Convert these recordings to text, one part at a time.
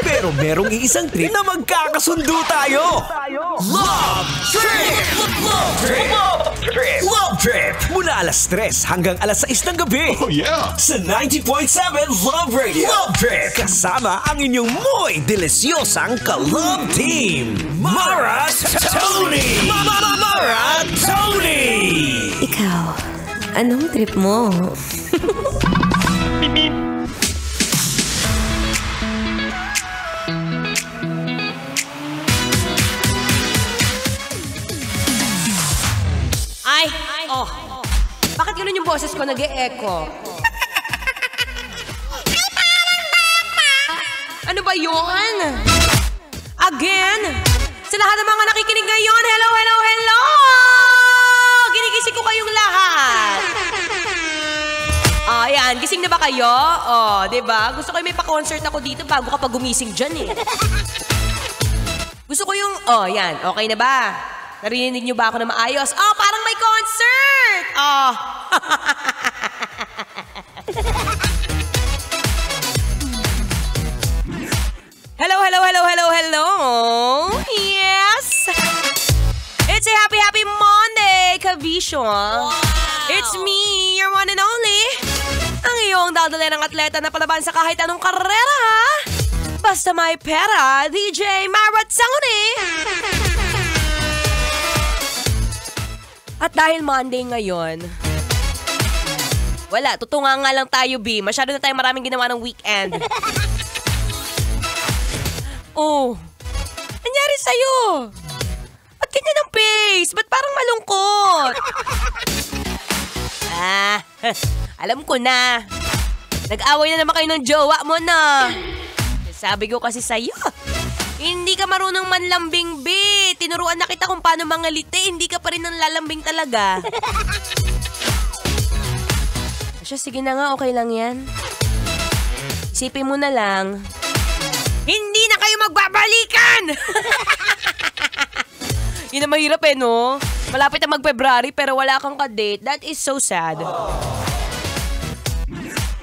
Pero merong iisang trip na magkakasundo tayo. Love Trip! Love Trip! Love Trip! Love Trip! Mula alas 3 hanggang alas 6 ng gabi. Oh yeah! Sa 90.7 Love Radio. Love Trip! Kasama ang inyong muy delisyosang ka-love team. Mara Tony! Mara Tony! Ikaw, anong trip mo? Bakit gano'n yung boses ko nag-e-echo? Ano ba yun? Again? Sa lahat ng mga nakikinig ngayon, hello, hello, hello! Ginigising ko kayong lahat. Ayan, gising na ba kayo? Diba? Gusto ko yung may pa-concert ako dito bago ka pa gumising dyan eh. Gusto ko yung, yan, okay na ba? Narinig niyo ba ako na maayos? Parang may concert! Hello, hello, hello, hello, hello! Yes! It's a happy, happy Monday, Kavision! Wow. It's me, your one and only! Ang iyong dadalerang atleta na palaban sa kahit anong karera, ha? Basta may pera, DJ Mara Tony! At dahil Monday ngayon, wala, tutunga nga lang tayo, B. Masyado na tayo maraming ginawa ng weekend. Nangyari sa'yo? Ba't ganyan ang face? Ba't parang malungkot? Alam ko na. Nag-away na naman kayo ng jowa mo na. Sabi ko kasi sa'yo, hindi ka marunong manlambing, B. Tinuruan na kita kung paano mangalite. Hindi ka pa rin ang lalambing talaga. Asya, sige na nga, okay lang yan. Isipin mo na lang, hindi na kayo magbabalikan! Yun ang mahirap no? Malapit na mag-February pero wala kang ka-date. That is so sad.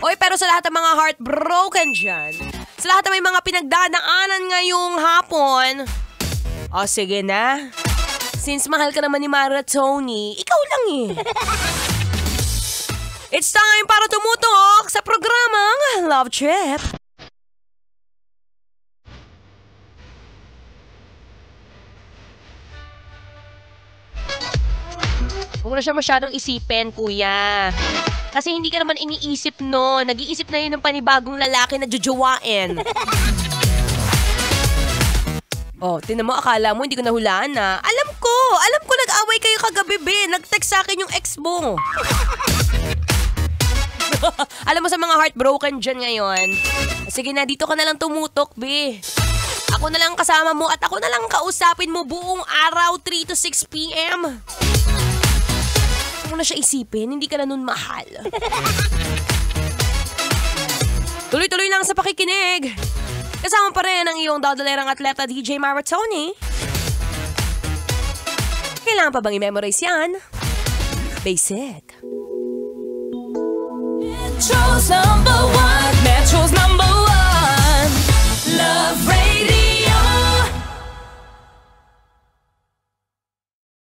Oy, pero sa lahat ng mga heartbroken dyan, sa lahat ng may mga pinagdadaanan ngayong hapon, sige na. Since mahal ka naman ni Mara Tony, ikaw lang eh. It's time para tumutok sa programang Love Trip. Huwag na siya masyadong isipin, kuya. Kasi hindi ka naman iniisip no. Nag-iisip na yun ng panibagong lalaki na jujuwain. Tinan mo, akala mo hindi ko nahulaan na. Alam ko nag-away kayo kagabi, be. Nag-text sa akin yung ex mo. Alam mo sa mga heartbroken dyan ngayon, sige na, dito ka na lang tumutok, be. Ako na lang kasama mo at ako na lang kausapin mo buong araw, 3 to 6 p.m. Huwag mo na siya isipin, hindi ka na nun mahal. Tuloy-tuloy lang sa pakikinig. Kasama pa rin ang iyong dadalerang atleta DJ Mara Tony. Kailangan pa bang i-memorize yan? Basic. Metro's number one. Metro's number one.